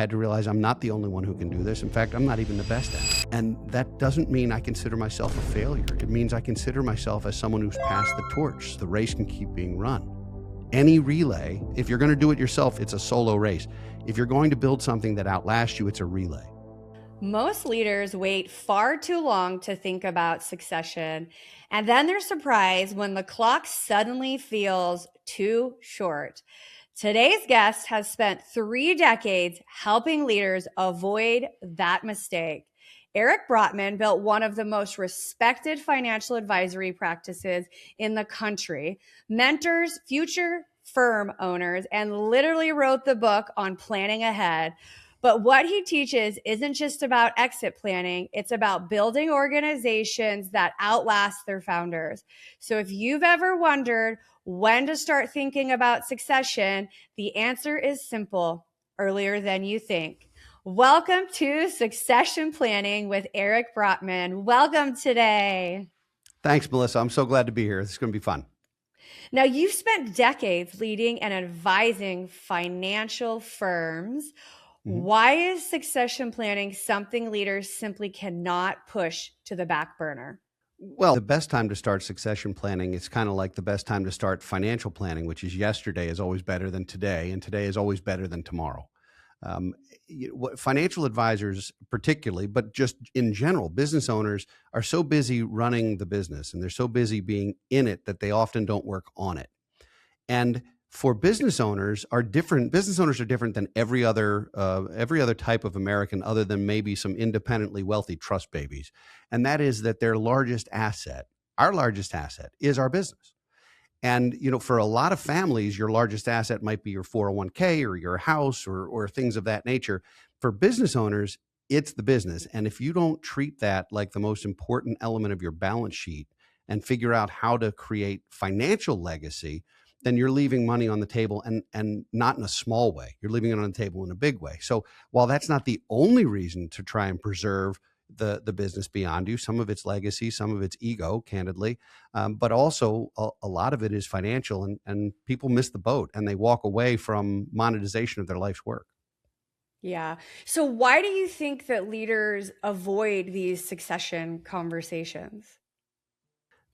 had to realize I'm not the only one who can do this. In fact, I'm not even the best at it. And that doesn't mean I consider myself a failure. It means I consider myself as someone who's passed the torch. The race can keep being run. Any relay, if you're going to do it yourself, it's a solo race. If you're going to build something that outlasts you, it's a relay. Most leaders wait far too long to think about succession, and then they're surprised when the clock suddenly feels too short. Today's guest has spent 3 decades helping leaders avoid that mistake. Eric Brotman built one of the most respected financial advisory practices in the country, mentors future firm owners, and literally wrote the book on planning ahead. But what he teaches isn't just about exit planning. It's about building organizations that outlast their founders. So if you've ever wondered when to start thinking about succession, the answer is simple: earlier than you think. Welcome to Succession Planning with Eric Brotman. Welcome today. Thanks, Melissa. I'm so glad to be here. This is going to be fun. Now, you've spent decades leading and advising financial firms. Why is succession planning something leaders simply cannot push to the back burner? Well, the best time to start succession planning is kind of like the best time to start financial planning, which is yesterday is always better than today, and today is always better than tomorrow. Financial advisors particularly, but just in general, business owners are so busy running the business and they're so busy being in it that they often don't work on it. And for business owners are different than every other type of American, other than maybe some independently wealthy trust babies. And that is that their largest asset, our largest asset, is our business. And, for a lot of families, your largest asset might be your 401k or your house or things of that nature. For business owners, it's the business. And if you don't treat that like the most important element of your balance sheet and figure out how to create financial legacy, then you're leaving money on the table, and not in a small way. You're leaving it on the table in a big way. So while that's not the only reason to try and preserve the business beyond you, some of it's legacy, some of it's ego, candidly, but also a lot of it is financial, and people miss the boat and they walk away from monetization of their life's work. Yeah. So why do you think that leaders avoid these succession conversations?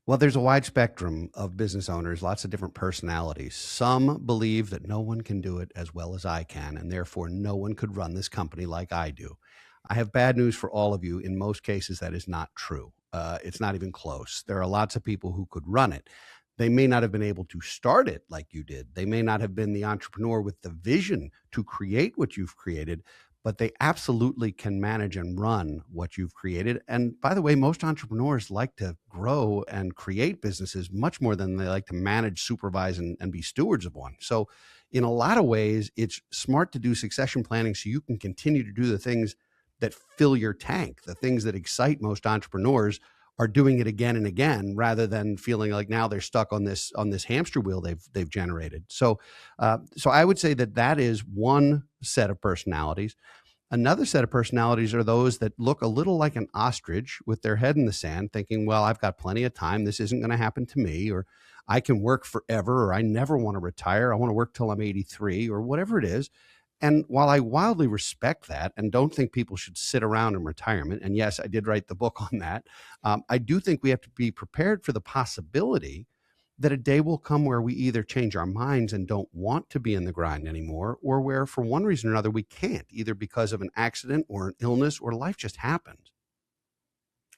Well, there's a wide spectrum of business owners, lots of different personalities. Some believe that no one can do it as well as I can, and therefore no one could run this company like I do. I have bad news for all of you. In most cases, that is not true. It's not even close. There are lots of people who could run it. They may not have been able to start it like you did. They may not have been the entrepreneur with the vision to create what you've created, but they absolutely can manage and run what you've created. And by the way, most entrepreneurs like to grow and create businesses much more than they like to manage, supervise, and be stewards of one. So in a lot of ways, it's smart to do succession planning so you can continue to do the things that fill your tank. The things that excite most entrepreneurs are doing it again and again, rather than feeling like now they're stuck on this hamster wheel they've generated. So I would say that is one set of personalities. Another set of personalities are those that look a little like an ostrich with their head in the sand, thinking, well, I've got plenty of time. This isn't going to happen to me, or I can work forever, or I never want to retire. I want to work till I'm 83, or whatever it is. And while I wildly respect that and don't think people should sit around in retirement, and yes, I did write the book on that, I do think we have to be prepared for the possibility that a day will come where we either change our minds and don't want to be in the grind anymore, or where for one reason or another we can't, either because of an accident or an illness or life just happened.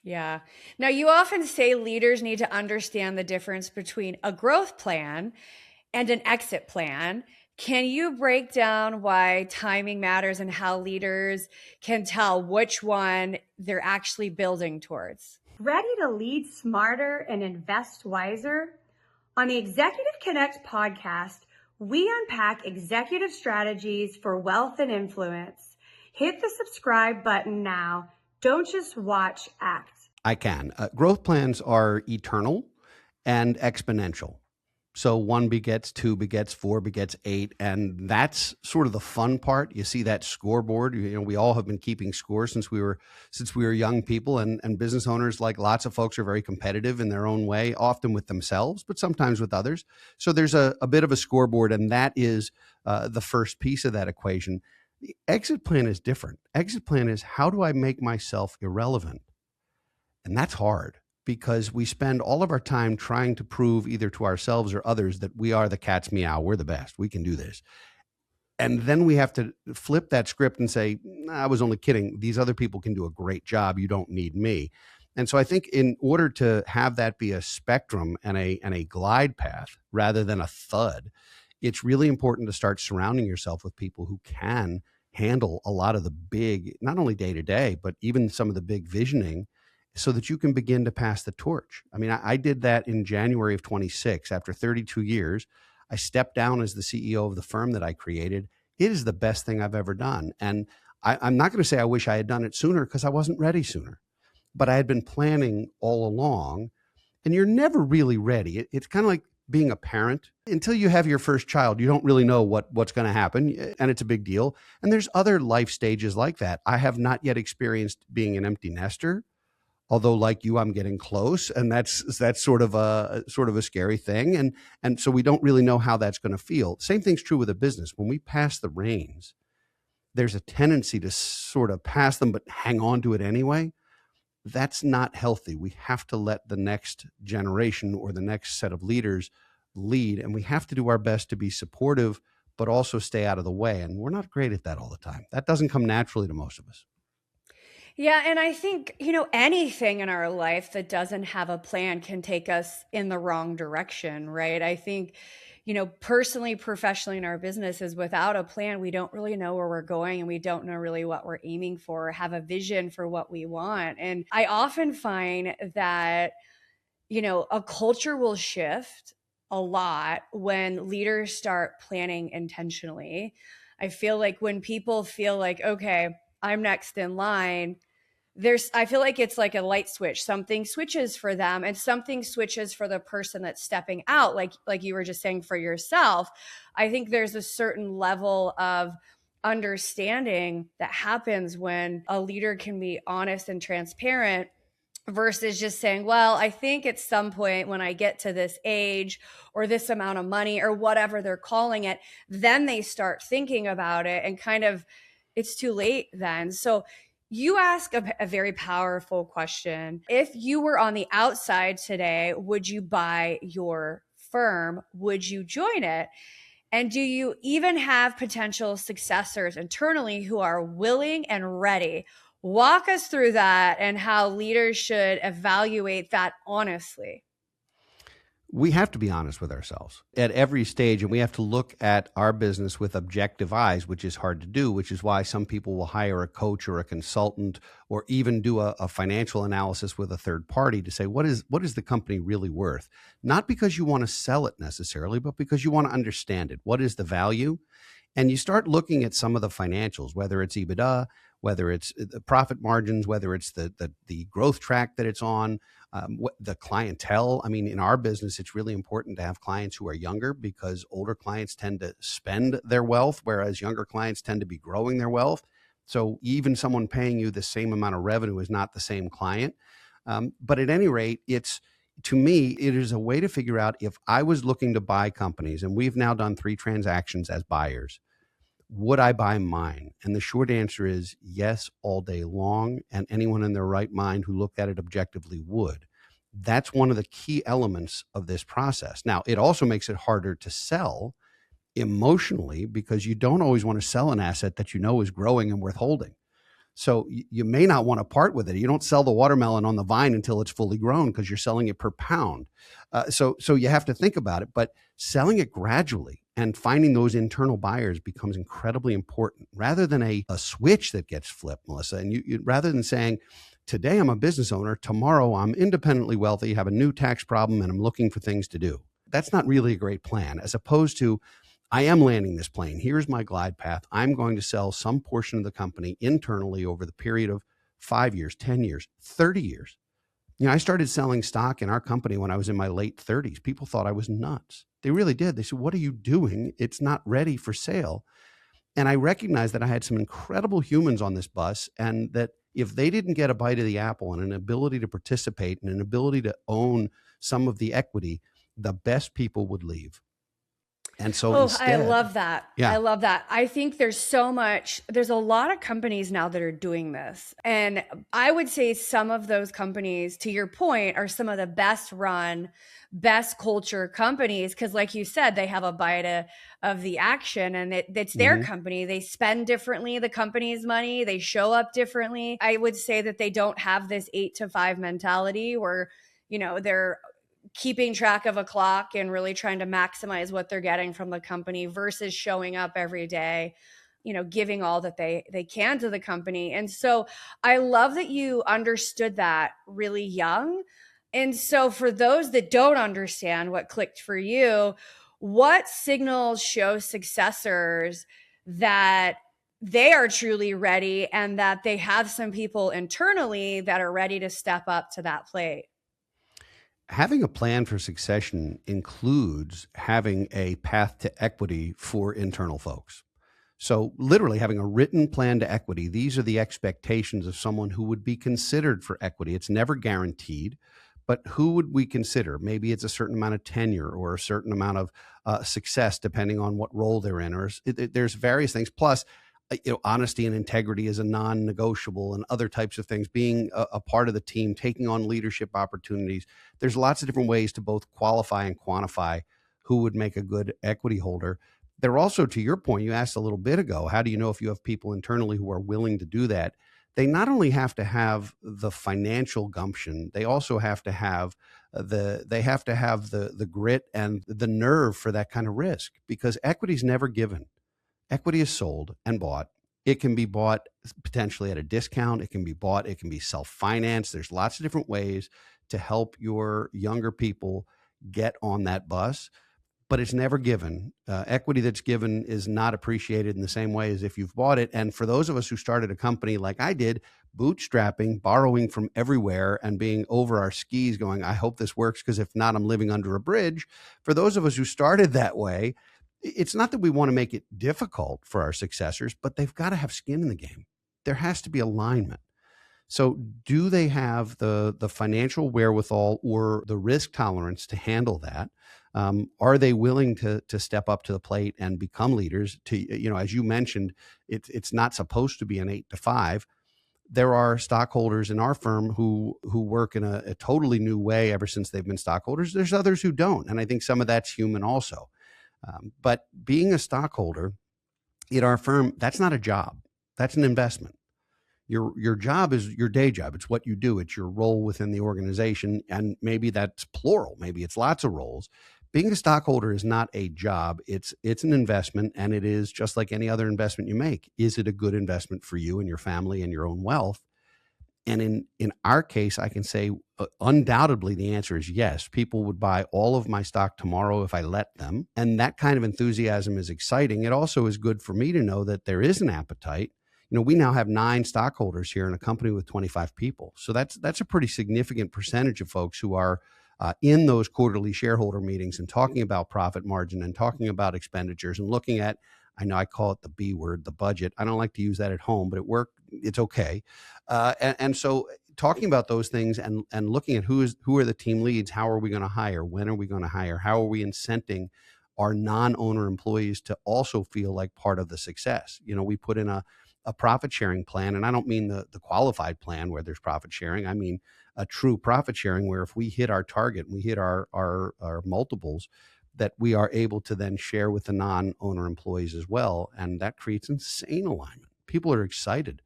Yeah. Now, you often say leaders need to understand the difference between a growth plan and an exit plan. Can you break down why timing matters and how leaders can tell which one they're actually building towards? Ready to lead smarter and invest wiser? On the Executive Connect podcast, we unpack executive strategies for wealth and influence. Hit the subscribe button now. Don't just watch, act. I can. Growth plans are eternal and exponential. So 1 begets 2 begets 4 begets 8. And that's sort of the fun part. You see that scoreboard. We all have been keeping score since we were young people, and business owners, like lots of folks, are very competitive in their own way, often with themselves, but sometimes with others. So there's a bit of a scoreboard, and that is the first piece of that equation. The exit plan is different. Exit plan is, how do I make myself irrelevant? And that's hard because we spend all of our time trying to prove either to ourselves or others that we are the cat's meow, we're the best, we can do this. And then we have to flip that script and say, nah, I was only kidding. These other people can do a great job. You don't need me. And so I think in order to have that be a spectrum and a glide path rather than a thud, it's really important to start surrounding yourself with people who can handle a lot of the big, not only day to day, but even some of the big visioning, so that you can begin to pass the torch. I mean, I did that in January of 26. After 32 years, I stepped down as the CEO of the firm that I created. It is the best thing I've ever done. And I'm not going to say I wish I had done it sooner, because I wasn't ready sooner. But I had been planning all along, and you're never really ready. It's kind of like being a parent. Until you have your first child, you don't really know what's going to happen, and it's a big deal. And there's other life stages like that. I have not yet experienced being an empty nester, although like you, I'm getting close, and that's sort of a scary thing. And so we don't really know how that's going to feel. Same thing's true with a business. When we pass the reins, there's a tendency to sort of pass them, but hang on to it anyway. That's not healthy. We have to let the next generation or the next set of leaders lead, and we have to do our best to be supportive, but also stay out of the way. And we're not great at that all the time. That doesn't come naturally to most of us. Yeah. And I think, anything in our life that doesn't have a plan can take us in the wrong direction, right? I think, personally, professionally, in our businesses, without a plan, we don't really know where we're going, and we don't know really what we're aiming for, or have a vision for what we want. And I often find that, a culture will shift a lot when leaders start planning intentionally. I feel like when people feel like, okay, I'm next in line, I feel like it's like a light switch. Something switches for them, and something switches for the person that's stepping out. Like you were just saying for yourself, I think there's a certain level of understanding that happens when a leader can be honest and transparent, versus just saying, well, I think at some point when I get to this age or this amount of money or whatever they're calling it, then they start thinking about it, and kind of it's too late then. So you ask a very powerful question. If you were on the outside today, would you buy your firm? Would you join it? And do you even have potential successors internally who are willing and ready? Walk us through that and how leaders should evaluate that honestly. We have to be honest with ourselves at every stage, and we have to look at our business with objective eyes, which is hard to do, which is why some people will hire a coach or a consultant, or even do a financial analysis with a third party to say, what is the company really worth? Not because you want to sell it necessarily, but because you want to understand it. What is the value? And you start looking at some of the financials, whether it's EBITDA, whether it's the profit margins, whether it's the growth track that it's on, the clientele. I mean, in our business, it's really important to have clients who are younger, because older clients tend to spend their wealth, whereas younger clients tend to be growing their wealth. So even someone paying you the same amount of revenue is not the same client. But at any rate, to me, it is a way to figure out, if I was looking to buy companies, and we've now done 3 transactions as buyers, would I buy mine? And the short answer is yes, all day long. And anyone in their right mind who looked at it objectively would. That's one of the key elements of this process. Now, it also makes it harder to sell emotionally, because you don't always want to sell an asset that you know is growing and worth holding. So you may not want to part with it. You don't sell the watermelon on the vine until it's fully grown, because you're selling it per pound. So you have to think about it, but selling it gradually and finding those internal buyers becomes incredibly important, rather than a switch that gets flipped, Melissa. And you rather than saying, today I'm a business owner, tomorrow I'm independently wealthy, have a new tax problem, and I'm looking for things to do. That's not really a great plan, as opposed to, I am landing this plane. Here's my glide path. I'm going to sell some portion of the company internally over the period of 5 years, 10 years, 30 years. I started selling stock in our company when I was in my late 30s. People thought I was nuts. They really did. They said, what are you doing? It's not ready for sale. And I recognized that I had some incredible humans on this bus, and that if they didn't get a bite of the apple and an ability to participate and an ability to own some of the equity, the best people would leave. And so I instead, love that. yeah. I love that. I think there's a lot of companies now that are doing this. And I would say some of those companies, to your point, are some of the best run, best culture companies. Cause like you said, they have a bite of the action and it's their company. They spend differently, the company's money, they show up differently. I would say that they don't have this 8 to 5 mentality where, they're keeping track of a clock and really trying to maximize what they're getting from the company versus showing up every day, giving all that they can to the company. And so I love that you understood that really young. And so for those that don't understand what clicked for you, what signals show successors that they are truly ready and that they have some people internally that are ready to step up to that plate? Having a plan for succession includes having a path to equity for internal folks. So literally having a written plan to equity, these are the expectations of someone who would be considered for equity. It's never guaranteed, but who would we consider? Maybe it's a certain amount of tenure or a certain amount of success, depending on what role they're in, or there's various things. Plus, honesty and integrity is a non-negotiable, and other types of things, being a part of the team, taking on leadership opportunities. There's lots of different ways to both qualify and quantify who would make a good equity holder. There also, to your point, you asked a little bit ago, how do you know if you have people internally who are willing to do that? They not only have to have the financial gumption, they also have to have the grit and the nerve for that kind of risk, because equity is never given. Equity is sold and bought. It can be bought potentially at a discount. It can be self-financed. There's lots of different ways to help your younger people get on that bus, but it's never given. Equity that's given is not appreciated in the same way as if you've bought it. And for those of us who started a company like I did, bootstrapping, borrowing from everywhere, and being over our skis going, I hope this works, because if not, I'm living under a bridge. For those of us who started that way, it's not that we want to make it difficult for our successors, but they've got to have skin in the game. There has to be alignment. So do they have the financial wherewithal or the risk tolerance to handle that? Are they willing to step up to the plate and become leaders? As you mentioned, it's not supposed to be an 8 to 5. There are stockholders in our firm who work in a totally new way ever since they've been stockholders. There's others who don't. And I think some of that's human also. But being a stockholder in our firm, that's not a job. That's an investment. Your job is your day job. It's what you do. It's your role within the organization. And maybe that's plural. Maybe it's lots of roles. Being a stockholder is not a job. It's an investment, and it is just like any other investment you make. Is it a good investment for you and your family and your own wealth? And in our case, I can say undoubtedly the answer is yes. People would buy all of my stock tomorrow if I let them. And that kind of enthusiasm is exciting. It also is good for me to know that there is an appetite. We now have 9 stockholders here in a company with 25 people. So that's a pretty significant percentage of folks who are in those quarterly shareholder meetings and talking about profit margin and talking about expenditures and looking at, I know I call it the B word, the budget. I don't like to use that at home, but at work, it's okay. And so talking about those things and looking at who are the team leads, how are we going to hire, when are we going to hire, how are we incenting our non-owner employees to also feel like part of the success. We put in a profit sharing plan, and I don't mean the qualified plan where there's profit sharing. I mean a true profit sharing where if we hit our target, we hit our multiples, that we are able to then share with the non-owner employees as well. And that creates insane alignment. People are excited.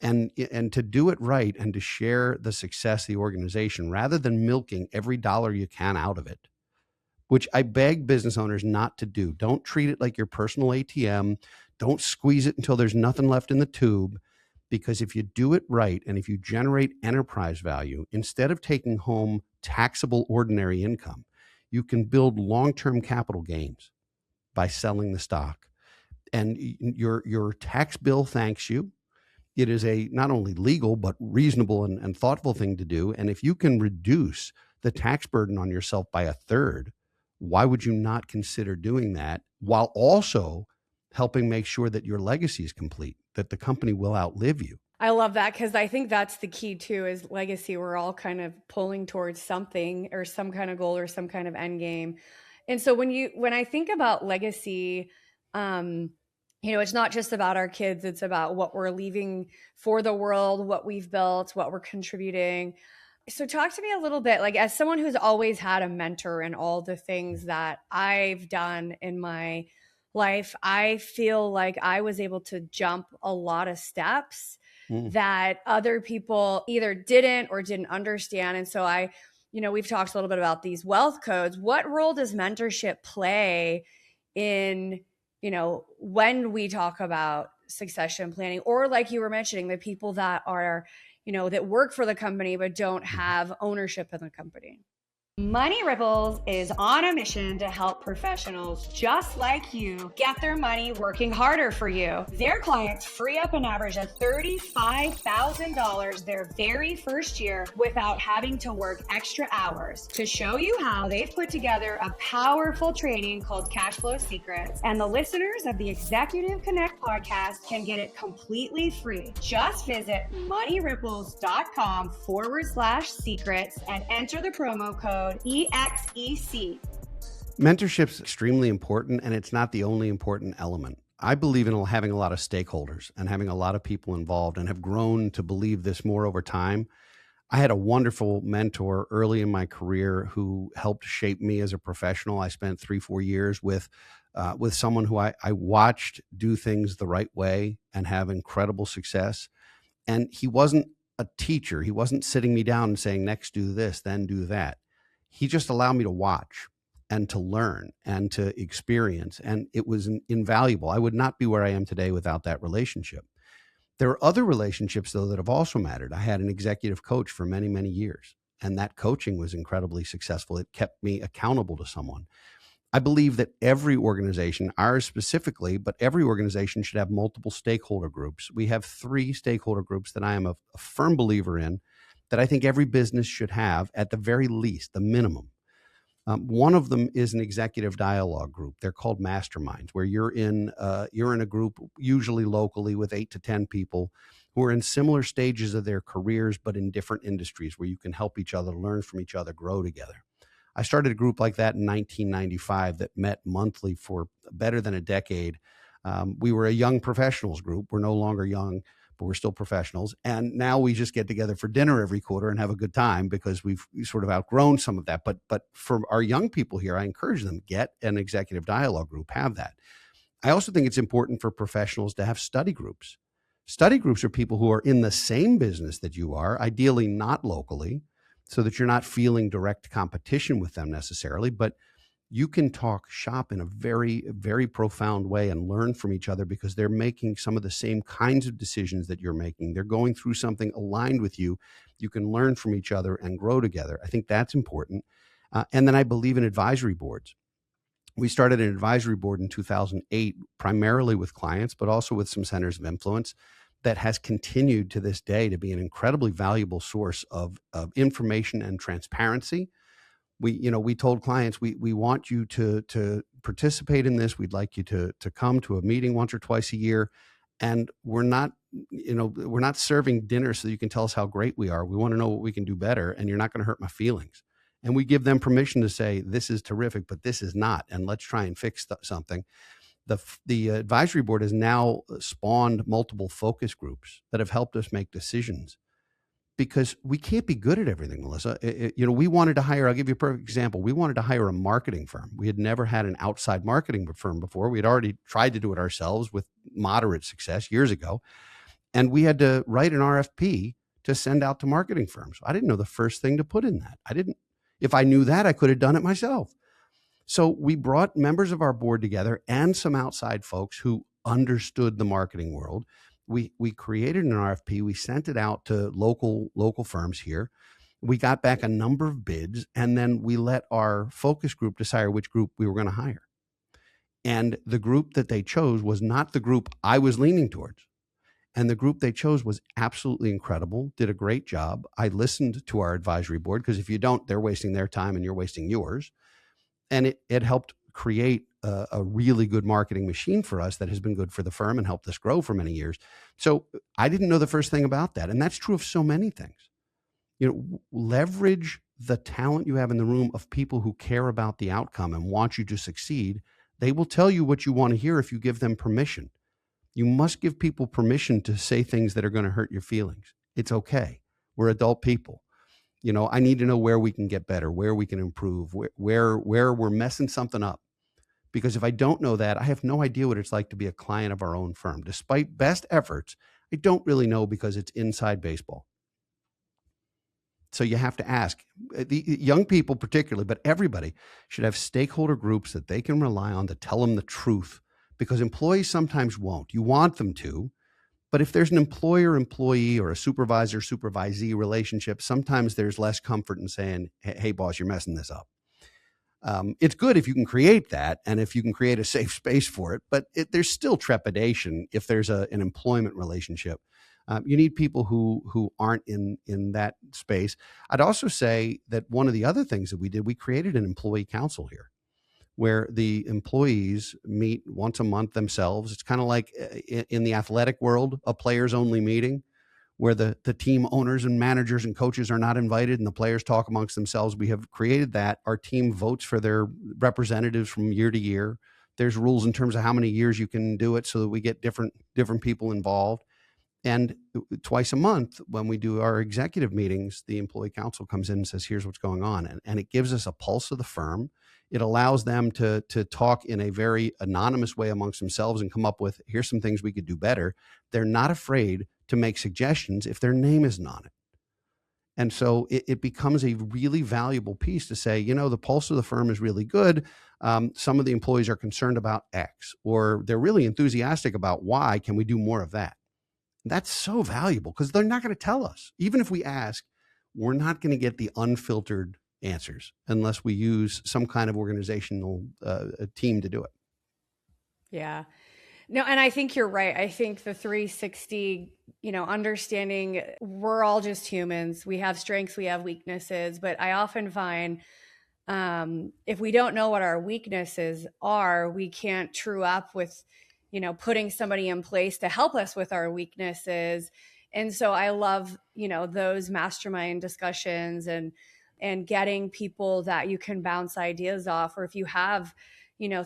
And to do it right and to share the success of the organization rather than milking every dollar you can out of it, which I beg business owners not to do. Don't treat it like your personal ATM. Don't squeeze it until there's nothing left in the tube. Because if you do it right and if you generate enterprise value, instead of taking home taxable ordinary income, you can build long-term capital gains by selling the stock. And your tax bill thanks you. It is a not only legal, but reasonable and thoughtful thing to do. And if you can reduce the tax burden on yourself by 1/3, why would you not consider doing that while also helping make sure that your legacy is complete, that the company will outlive you? I love that, because I think that's the key too, is legacy. We're all kind of pulling towards something or some kind of goal or some kind of end game. And so when I think about legacy, it's not just about our kids. It's about what we're leaving for the world, what we've built, what we're contributing. So talk to me a little bit, like as someone who's always had a mentor in all the things that I've done in my life, I feel like I was able to jump a lot of steps that other people either didn't or didn't understand. And so we've talked a little bit about these wealth codes. What role does mentorship play in, when we talk about succession planning, or like you were mentioning, the people that are, that work for the company but don't have ownership in the company? Money Ripples is on a mission to help professionals just like you get their money working harder for you. Their clients free up an average of $35,000 their very first year without having to work extra hours. To show you how, they've put together a powerful training called Cash Flow Secrets, and the listeners of the Executive Connect podcast can get it completely free. Just visit moneyripples.com/secrets and enter the promo code EXEC. Mentorship's extremely important, and it's not the only important element. I believe in having a lot of stakeholders and having a lot of people involved, and have grown to believe this more over time. I had a wonderful mentor early in my career who helped shape me as a professional. I spent 3-4 years with someone who I watched do things the right way and have incredible success. And he wasn't a teacher. He wasn't sitting me down and saying, next do this, then do that. He just allowed me to watch and to learn and to experience. And it was invaluable. I would not be where I am today without that relationship. There are other relationships, though, that have also mattered. I had an executive coach for many, many years, and that coaching was incredibly successful. It kept me accountable to someone. I believe that every organization, ours specifically, but every organization should have multiple stakeholder groups. We have 3 stakeholder groups that I am a firm believer in, that I think every business should have at the very least, the minimum. One of them is an executive dialogue group. They're called masterminds, where you're in a group, usually locally, with 8 to 10 people who are in similar stages of their careers, but in different industries, where you can help each other, learn from each other, grow together. I started a group like that in 1995 that met monthly for better than a decade. We were a young professionals group. We're no longer young, but we're still professionals. And now we just get together for dinner every quarter and have a good time because we've sort of outgrown some of that. But for our young people here, I encourage them, get an executive dialogue group, have that. I also think it's important for professionals to have study groups. Study groups are people who are in the same business that you are, ideally not locally, so that you're not feeling direct competition with them necessarily, but you can talk shop in a very, very profound way and learn from each other because they're making some of the same kinds of decisions that you're making. They're going through something aligned with you. You can learn from each other and grow together. I think that's important. And then I believe in advisory boards. We started an advisory board in 2008, primarily with clients, but also with some centers of influence, that has continued to this day to be an incredibly valuable source of information and transparency. We told clients, we want you to participate in this. We'd like you to come to a meeting once or twice a year. And we're not serving dinner so you can tell us how great we are. We want to know what we can do better, and you're not going to hurt my feelings. And we give them permission to say, this is terrific, but this is not, and let's try and fix something. The advisory board has now spawned multiple focus groups that have helped us make decisions, because we can't be good at everything, Melissa. We wanted to hire, I'll give you a perfect example. We wanted to hire a marketing firm. We had never had an outside marketing firm before. We had already tried to do it ourselves with moderate success years ago. And we had to write an RFP to send out to marketing firms. I didn't know the first thing to put in that. If I knew that, I could have done it myself. So we brought members of our board together and some outside folks who understood the marketing world. We created an RFP. We sent it out to local firms here. We got back a number of bids, and then we let our focus group decide which group we were going to hire. And the group that they chose was not the group I was leaning towards. And the group they chose was absolutely incredible, did a great job. I listened to our advisory board, because if you don't, they're wasting their time and you're wasting yours. And it helped create a really good marketing machine for us that has been good for the firm and helped us grow for many years. So I didn't know the first thing about that. And that's true of so many things. Leverage the talent you have in the room of people who care about the outcome and want you to succeed. They will tell you what you want to hear if you give them permission. You must give people permission to say things that are going to hurt your feelings. It's okay. We're adult people. I need to know where we can get better, where we can improve, where we're messing something up. Because if I don't know that, I have no idea what it's like to be a client of our own firm. Despite best efforts, I don't really know because it's inside baseball. So you have to ask. The young people particularly, but everybody should have stakeholder groups that they can rely on to tell them the truth, because employees sometimes won't. You want them to, but if there's an employer-employee or a supervisor-supervisee relationship, sometimes there's less comfort in saying, hey, boss, you're messing this up. It's good if you can create that and if you can create a safe space for it, but there's still trepidation if there's an employment relationship. You need people who aren't in that space. I'd also say that one of the other things that we did, we created an employee council here where the employees meet once a month themselves. It's kind of like in the athletic world, a players only meeting where the team owners and managers and coaches are not invited and the players talk amongst themselves. We have created that. Our team votes for their representatives from year to year. There's rules in terms of how many years you can do it so that we get different people involved. And twice a month, when we do our executive meetings, the employee council comes in and says, here's what's going on. And it gives us a pulse of the firm. It allows them to talk in a very anonymous way amongst themselves and come up with, here's some things we could do better. They're not afraid to make suggestions if their name isn't on it. And so it becomes a really valuable piece to say, the pulse of the firm is really good. Some of the employees are concerned about X, or they're really enthusiastic about Y. Can we do more of that? That's so valuable because they're not going to tell us. Even if we ask, we're not going to get the unfiltered answers unless we use some kind of organizational team to do it. Yeah. No, and I think you're right. I think the 360, understanding we're all just humans. We have strengths, we have weaknesses, but I often find if we don't know what our weaknesses are, we can't true up with putting somebody in place to help us with our weaknesses. And so I love, those mastermind discussions and getting people that you can bounce ideas off, or if you have,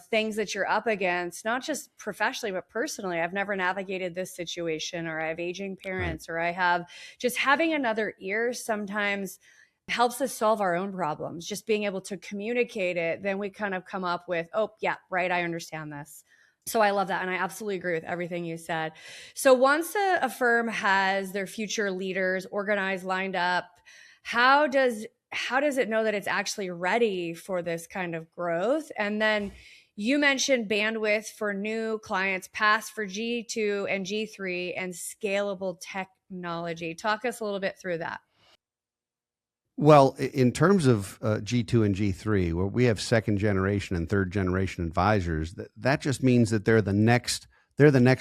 things that you're up against, not just professionally, but personally. I've never navigated this situation, or I have aging parents, right. Or I have just having another ear sometimes helps us solve our own problems. Just being able to communicate it, then we kind of come up with, oh yeah, right, I understand this. So I love that. And I absolutely agree with everything you said. So once a firm has their future leaders organized, lined up, how does it know that it's actually ready for this kind of growth? And then you mentioned bandwidth for new clients, pass for G2 and G3, and scalable technology. Talk us a little bit through that. Well, in terms of G2 and G3, where we have second generation and third generation advisors, that just means that they're the next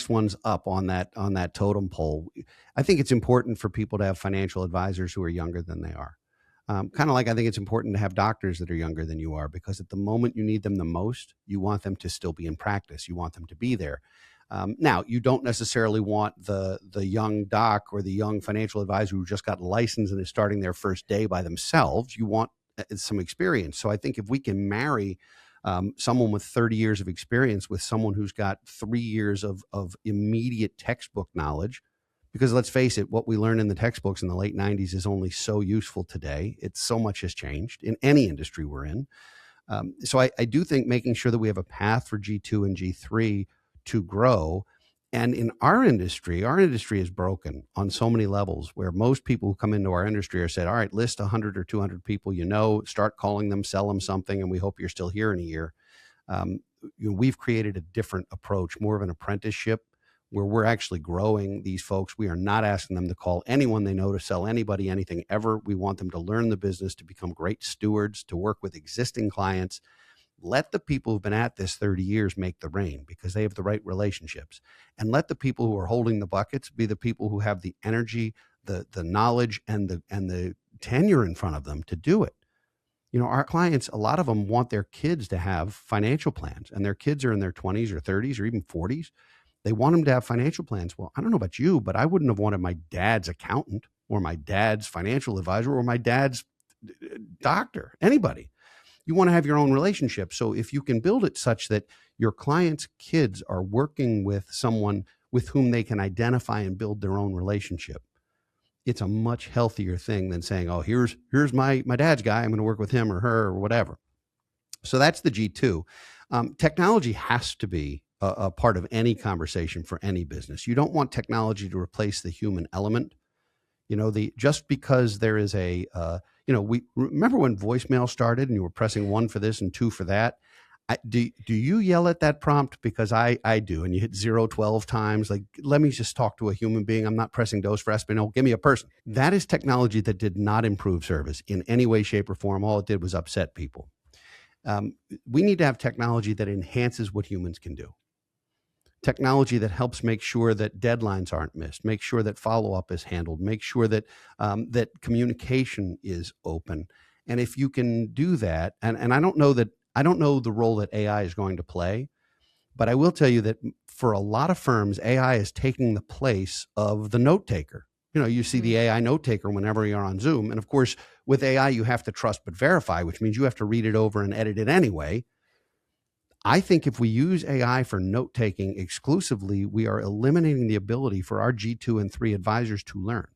ones up on that totem pole. I think it's important for people to have financial advisors who are younger than they are. Kind of like I think it's important to have doctors that are younger than you are, because at the moment you need them the most, you want them to still be in practice. You want them to be there. Now, you don't necessarily want the young doc or the young financial advisor who just got licensed and is starting their first day by themselves. You want some experience. So I think if we can marry someone with 30 years of experience with someone who's got 3 years of immediate textbook knowledge, because let's face it, what we learned in the textbooks in the late 90s is only so useful today. So much has changed in any industry we're in. So I do think making sure that we have a path for G2 and G3 to grow. And in our industry is broken on so many levels, where most people who come into our industry are said, all right, list 100 or 200 people, start calling them, sell them something, and we hope you're still here in a year. We've created a different approach, more of an apprenticeship, where we're actually growing these folks. We are not asking them to call anyone they know to sell anybody anything ever. We want them to learn the business, to become great stewards, to work with existing clients. Let the people who've been at this 30 years make the rain, because they have the right relationships. And let the people who are holding the buckets be the people who have the energy, the knowledge, and the tenure in front of them to do it. Our clients, a lot of them want their kids to have financial plans, and their kids are in their 20s or 30s or even 40s. They want them to have financial plans. Well, I don't know about you, but I wouldn't have wanted my dad's accountant or my dad's financial advisor or my dad's doctor, anybody. You want to have your own relationship. So if you can build it such that your clients' kids are working with someone with whom they can identify and build their own relationship, it's a much healthier thing than saying, oh, here's my dad's guy, I'm going to work with him or her or whatever. So that's the G2. Technology has to be a part of any conversation for any business. You don't want technology to replace the human element. Just because there is we remember when voicemail started and you were pressing 1 for this and 2 for that. Do you yell at that prompt? Because I do, and you hit 0 12 times. Like, let me just talk to a human being. I'm not pressing dos for Espinal. Give me a person. That is technology that did not improve service in any way, shape, or form. All it did was upset people. We need to have technology that enhances what humans can do. Technology that helps make sure that deadlines aren't missed, make sure that follow-up is handled, make sure that that communication is open. And if you can do that, and I don't know the role that AI is going to play, but I will tell you that for a lot of firms, AI is taking the place of the note taker. You see the AI note taker whenever you're on Zoom. And of course, with AI, you have to trust but verify, which means you have to read it over and edit it anyway. I think if we use AI for note taking exclusively, we are eliminating the ability for our G2 and 3 advisors to learn.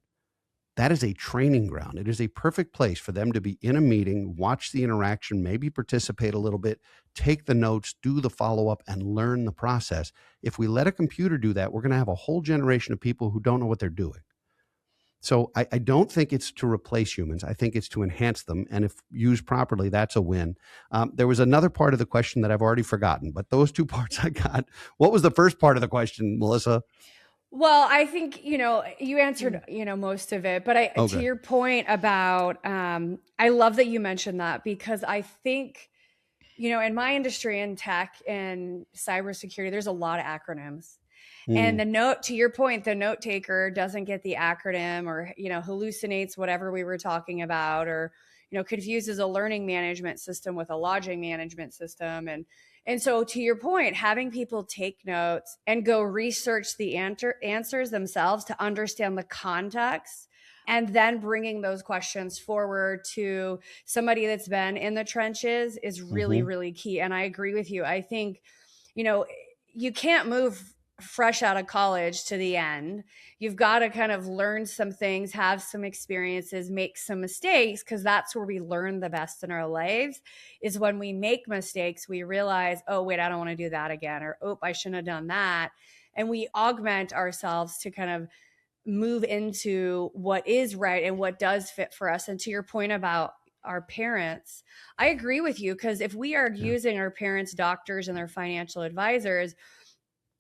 That is a training ground. It is a perfect place for them to be in a meeting, watch the interaction, maybe participate a little bit, take the notes, do the follow-up, and learn the process. If we let a computer do that, we're going to have a whole generation of people who don't know what they're doing. So I don't think it's to replace humans. I think it's to enhance them. And if used properly, that's a win. There was another part of the question that I've already forgotten, but those 2 parts I got. What was the first part of the question, Melissa? Well, I think, you answered, most of it, but to your point about, I love that you mentioned that, because I think, in my industry, in tech and cybersecurity, there's a lot of acronyms. And to your point, the note taker doesn't get the acronym, or, hallucinates whatever we were talking about, or, confuses a learning management system with a lodging management system. And so to your point, having people take notes and go research the answers themselves to understand the context, and then bringing those questions forward to somebody that's been in the trenches is really, really key. And I agree with you. I think, you can't move fresh out of college to the end. You've got to kind of learn some things, have some experiences, make some mistakes, because that's where we learn the best in our lives, is when we make mistakes, we realize, oh, wait, I don't want to do that again, or, oh, I shouldn't have done that. And we augment ourselves to kind of move into what is right and what does fit for us. And to your point about our parents, I agree with you, because if we are using our parents' doctors and their financial advisors,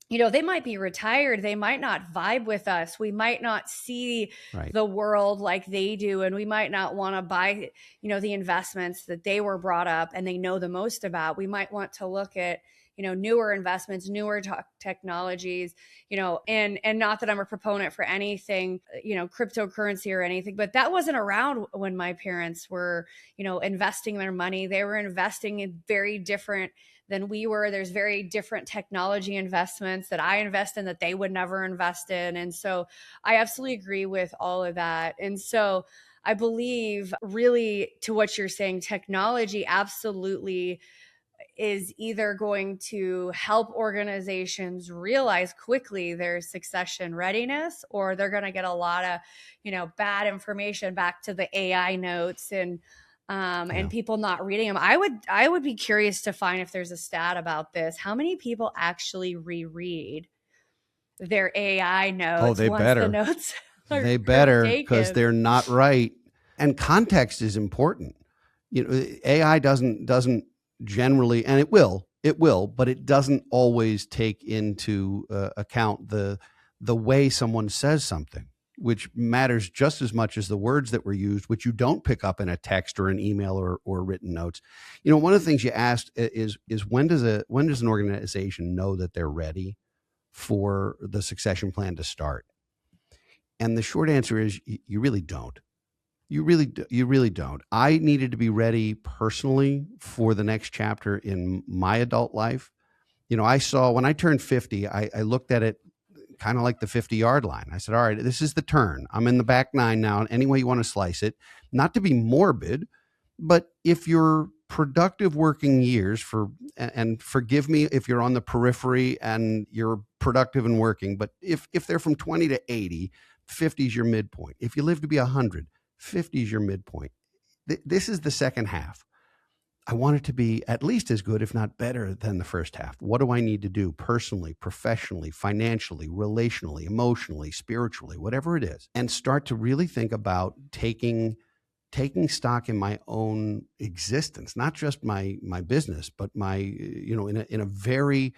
they might be retired. They might not vibe with us. We might not see the world like they do. And we might not want to buy, the investments that they were brought up and they know the most about. We might want to look at, newer investments, newer technologies, and not that I'm a proponent for anything, cryptocurrency or anything, but that wasn't around when my parents were, investing their money. They were investing in very different than we were. There's very different technology investments that I invest in that they would never invest in. And so I absolutely agree with all of that. And so I believe, really, to what you're saying, technology absolutely is either going to help organizations realize quickly their succession readiness, or they're going to get a lot of, bad information back to the AI notes and people not reading them. I would be curious to find if there's a stat about this. How many people actually reread their AI notes? Oh, they better. The notes they better, because they're not right. And context is important. AI doesn't generally, and it will, but it doesn't always take into account the way someone says something, which matters just as much as the words that were used, which you don't pick up in a text or an email or written notes. One of the things you asked is when does an organization know that they're ready for the succession plan to start? And the short answer is you really don't. You really don't. I needed to be ready personally for the next chapter in my adult life. I saw when I turned 50, I looked at it kind of like the 50-yard line. I said, all right, this is the turn. I'm in the back nine now, any way you want to slice it. Not to be morbid, but if your productive working years and forgive me if you're on the periphery and you're productive and working, but if they're from 20 to 80, 50 is your midpoint. If you live to be 100, 50 is your midpoint. This is the second half. I want it to be at least as good, if not better, than the first half. What do I need to do personally, professionally, financially, relationally, emotionally, spiritually, whatever it is, and start to really think about taking stock in my own existence, not just my business, but my, in a very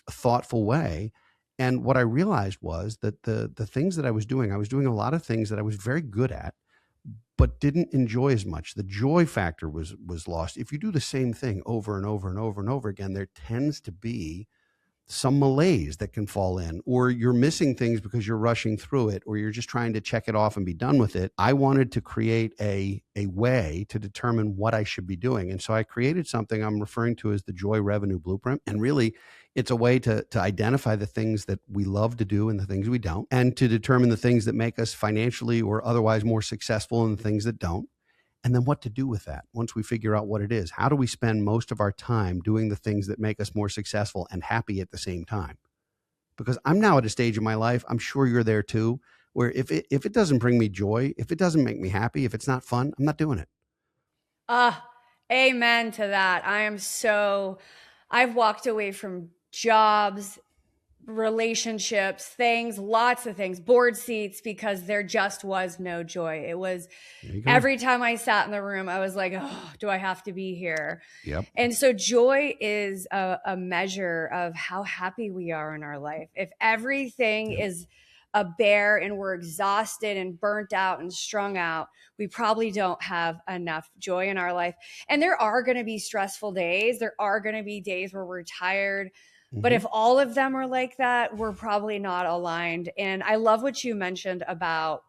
thoughtful way. And what I realized was that the things that I was doing a lot of things that I was very good at, but didn't enjoy as much. The joy factor was lost. If you do the same thing over and over and over and over again, there tends to be some malaise that can fall in, or you're missing things because you're rushing through it, or you're just trying to check it off and be done with it. I wanted to create a way to determine what I should be doing. And so I created something I'm referring to as the Joy Revenue Blueprint. And really, it's a way to identify the things that we love to do and the things we don't, and to determine the things that make us financially or otherwise more successful and the things that don't. And then what to do with that once we figure out what it is. How do we spend most of our time doing the things that make us more successful and happy at the same time? Because I'm now at a stage in my life, I'm sure you're there too, where if it doesn't bring me joy, if it doesn't make me happy, if it's not fun, I'm not doing it. Amen to that. I've walked away from jobs, relationships, things, lots of things, board seats, because there just was no joy. It was every time I sat in the room, I was like, oh, do I have to be here? Yep. And so joy is a measure of how happy we are in our life. If everything is a bear and we're exhausted and burnt out and strung out, we probably don't have enough joy in our life. And there are going to be stressful days. There are going to be days where we're tired. But if all of them are like that, we're probably not aligned. And I love what you mentioned about,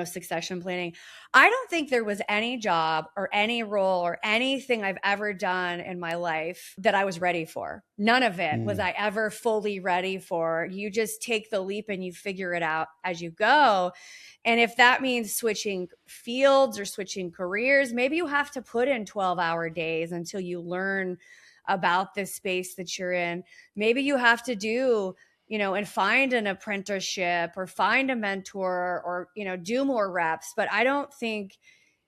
succession planning. I don't think there was any job or any role or anything I've ever done in my life that I was ready for. None of it was I ever fully ready for. You just take the leap and you figure it out as you go. And if that means switching fields or switching careers, maybe you have to put in 12-hour days until you learn about this space that you're in. Maybe you have to do, and find an apprenticeship or find a mentor or, do more reps. But I don't think,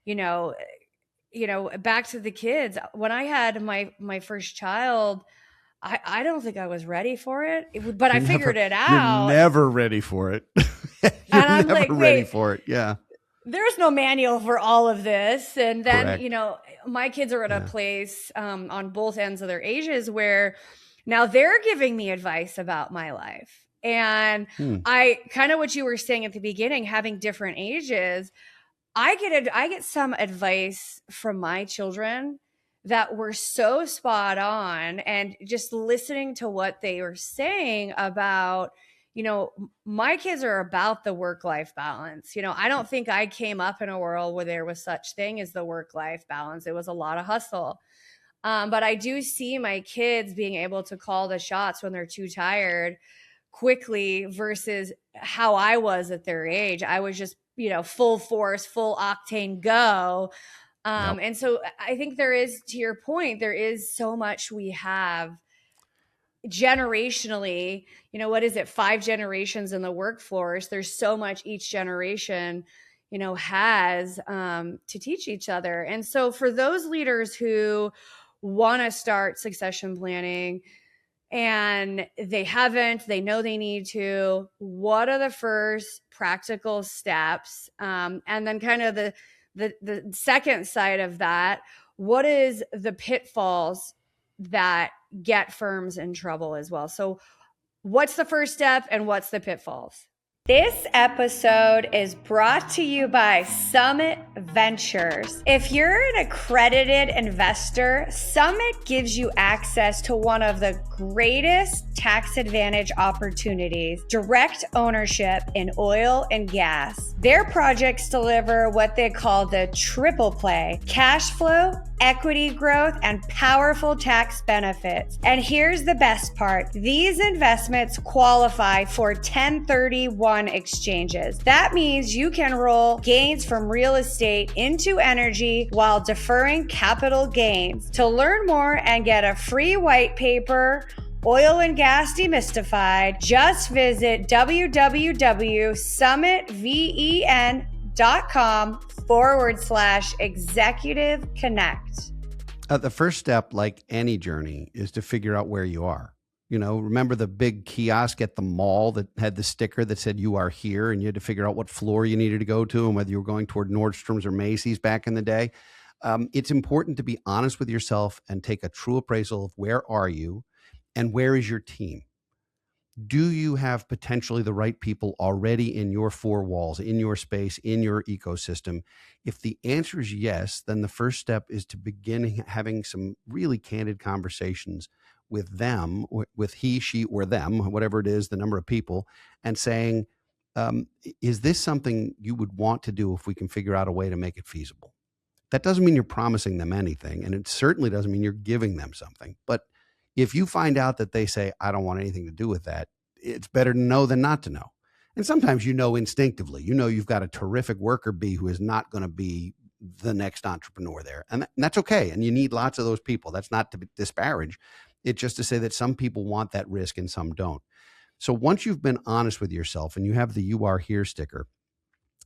back to the kids, when I had my first child, I don't think I was ready for it, but I figured it out. You're never ready for it. You're and I'm never like, ready for it. Yeah. There's no manual for all of this. And then, Correct. My kids are at a place on both ends of their ages where now they're giving me advice about my life. And I kind of what you were saying at the beginning, having different ages, I get some advice from my children that were so spot on, and just listening to what they were saying about, my kids are about the work-life balance. I don't think I came up in a world where there was such thing as the work-life balance. It was a lot of hustle. But I do see my kids being able to call the shots when they're too tired quickly versus how I was at their age. I was just, full force, full octane go. And so I think there is, to your point, there is so much we have generationally, what is it, 5 generations in the workforce. There's so much each generation, has to teach each other. And so for those leaders who want to start succession planning and they know they need to, what are the first practical steps? And then kind of the second side of that, what is the pitfalls that get firms in trouble as well? So what's the first step and what's the pitfalls? This episode is brought to you by Summit Ventures. If you're an accredited investor, Summit gives you access to one of the greatest tax advantage opportunities, direct ownership in oil and gas. Their projects deliver what they call the triple play: cash flow, equity growth, and powerful tax benefits. And here's the best part. These investments qualify for 1031 exchanges. That means you can roll gains from real estate into energy while deferring capital gains. To learn more and get a free white paper, Oil and Gas Demystified, just visit www.summitven.com/executive connect. The first step, like any journey, is to figure out where you are. Remember the big kiosk at the mall that had the sticker that said "You are here," and you had to figure out what floor you needed to go to and whether you were going toward Nordstrom's or Macy's back in the day. It's important to be honest with yourself and take a true appraisal of where are you and where is your team. Do you have potentially the right people already in your four walls, in your space, in your ecosystem? If the answer is yes, then the first step is to begin having some really candid conversations with them, with he, she, or them, whatever it is, the number of people, and saying, is this something you would want to do if we can figure out a way to make it feasible? That doesn't mean you're promising them anything, and it certainly doesn't mean you're giving them something. But if you find out that they say, I don't want anything to do with that, it's better to know than not to know. And sometimes instinctively, you've got a terrific worker bee who is not going to be the next entrepreneur there. And that's okay. And you need lots of those people. That's not to disparage. It's just to say that some people want that risk and some don't. So once you've been honest with yourself and you have the "You are here" sticker,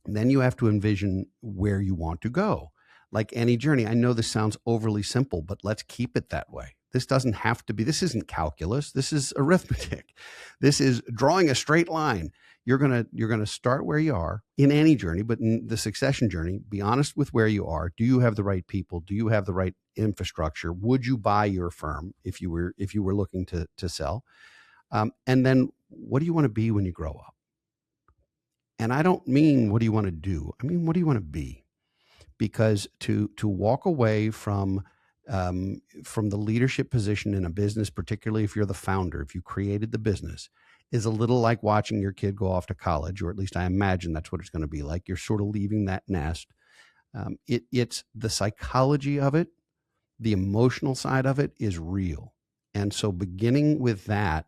then you have to envision where you want to go. Like any journey, I know this sounds overly simple, but let's keep it that way. This doesn't have to be, this isn't calculus. This is arithmetic. This is drawing a straight line. You're going to start where you are in any journey, but in the succession journey, be honest with where you are. Do you have the right people? Do you have the right infrastructure? Would you buy your firm if you were looking to sell? And then what do you want to be when you grow up? And I don't mean what do you want to do? I mean, what do you want to be? Because to walk away from the leadership position in a business, particularly if you're the founder, if you created the business, is a little like watching your kid go off to college, or at least I imagine that's what it's going to be like. You're sort of leaving that nest. It's the psychology of it, the emotional side of it is real. And so beginning with that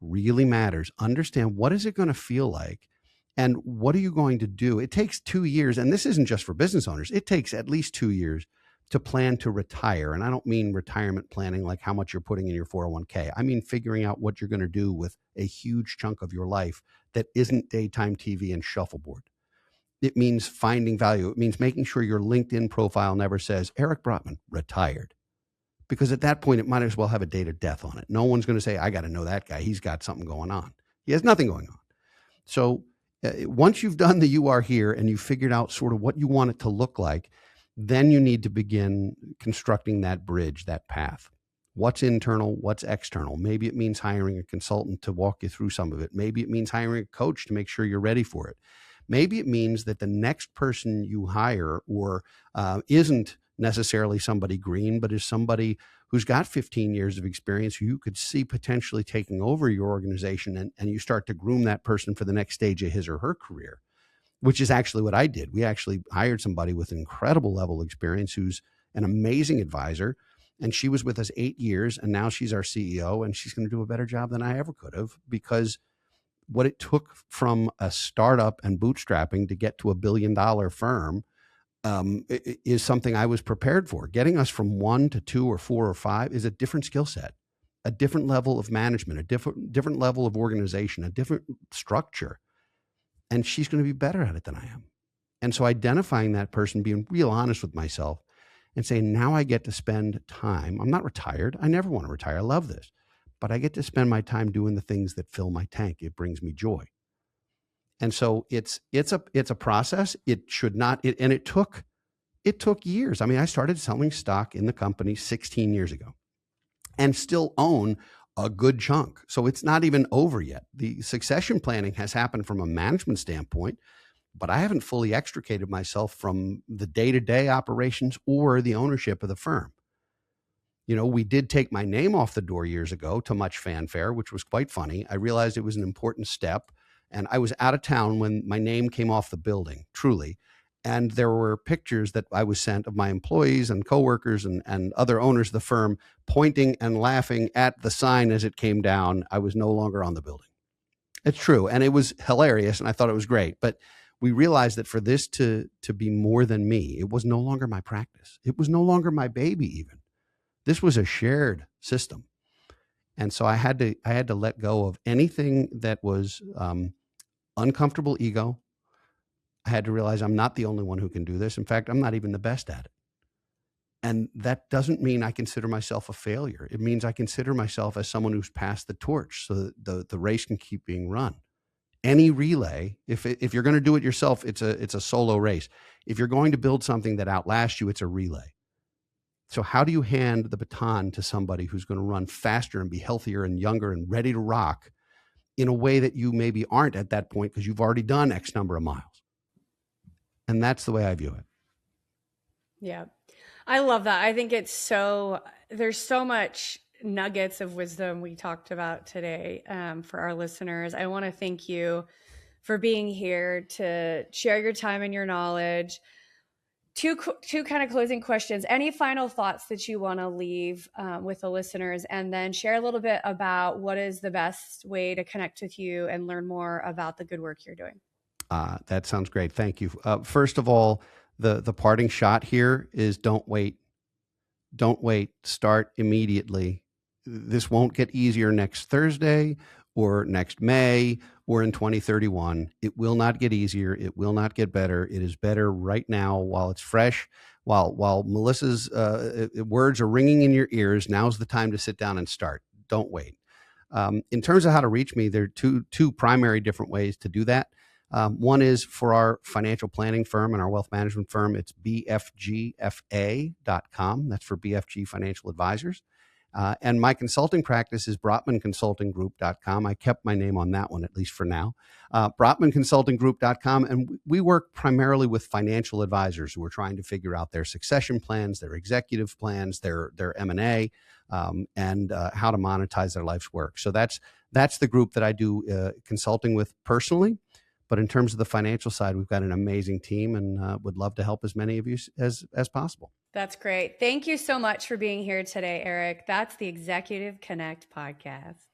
really matters. Understand, what is it going to feel like? And what are you going to do? It takes 2 years, and this isn't just for business owners. It takes at least 2 years to plan to retire. And I don't mean retirement planning like how much you're putting in your 401k. I mean figuring out what you're going to do with a huge chunk of your life that isn't daytime TV and shuffleboard. It means finding value. It means making sure your LinkedIn profile never says Eric Brotman, retired. Because at that point, it might as well have a date of death on it. No one's going to say, I got to know that guy. He's got something going on. He has nothing going on. So once you've done the "You are here" and you've figured out sort of what you want it to look like, then you need to begin constructing that bridge, that path. What's internal? What's external? Maybe it means hiring a consultant to walk you through some of it. Maybe it means hiring a coach to make sure you're ready for it. Maybe it means that the next person you hire isn't necessarily somebody green, but is somebody who's got 15 years of experience who you could see potentially taking over your organization, and you start to groom that person for the next stage of his or her career, which is actually what I did. We actually hired somebody with an incredible level of experience who's an amazing advisor, and she was with us 8 years, and now she's our CEO, and she's going to do a better job than I ever could have, because what it took from a startup and bootstrapping to get to $1 billion firm is something I was prepared for. Getting us from 1 to 2 or 4 or 5 is a different skill set, a different level of management, a different level of organization, a different structure. And she's going to be better at it than I am. And so identifying that person, being real honest with myself and saying, now I get to spend time. I'm not retired. I never want to retire. I love this. But I get to spend my time doing the things that fill my tank. It brings me joy. And so it's a process. It should not, and it took years. I mean, I started selling stock in the company 16 years ago and still own a good chunk. So it's not even over yet. The succession planning has happened from a management standpoint, but I haven't fully extricated myself from the day-to-day operations or the ownership of the firm. We did take my name off the door years ago to much fanfare, which was quite funny. I realized it was an important step, and I was out of town when my name came off the building, truly. And there were pictures that I was sent of my employees and coworkers and other owners of the firm pointing and laughing at the sign as it came down. I was no longer on the building. It's true. And it was hilarious. And I thought it was great. But we realized that for this to be more than me, it was no longer my practice. It was no longer my baby even. This was a shared system. And so I had to let go of anything that was uncomfortable ego. I had to realize I'm not the only one who can do this. In fact, I'm not even the best at it. And that doesn't mean I consider myself a failure. It means I consider myself as someone who's passed the torch so that the race can keep being run. Any relay, if you're going to do it yourself, it's a solo race. If you're going to build something that outlasts you, it's a relay. So how do you hand the baton to somebody who's going to run faster and be healthier and younger and ready to rock in a way that you maybe aren't at that point because you've already done X number of miles? And that's the way I view it. Yeah. I love that. I think there's so much nuggets of wisdom we talked about today for our listeners. I want to thank you for being here to share your time and your knowledge. Two kind of closing questions. Any final thoughts that you want to leave with the listeners, and then share a little bit about what is the best way to connect with you and learn more about the good work you're doing? That sounds great. Thank you. First of all, the parting shot here is don't wait. Don't wait. Start immediately. This won't get easier next Thursday or next May or in 2031. It will not get easier. It will not get better. It is better right now while it's fresh. While Melissa's words are ringing in your ears, now's the time to sit down and start. Don't wait. In terms of how to reach me, there are two primary different ways to do that. One is for our financial planning firm and our wealth management firm. It's bfgfa.com. That's for BFG Financial Advisors. And my consulting practice is brotmanconsultinggroup.com. I kept my name on that one, at least for now. brotmanconsultinggroup.com. And we work primarily with financial advisors who are trying to figure out their succession plans, their executive plans, their M&A, and how to monetize their life's work. So that's the group that I do consulting with personally. But in terms of the financial side, we've got an amazing team and would love to help as many of you as possible. That's great. Thank you so much for being here today, Eric. That's the Executive Connect podcast.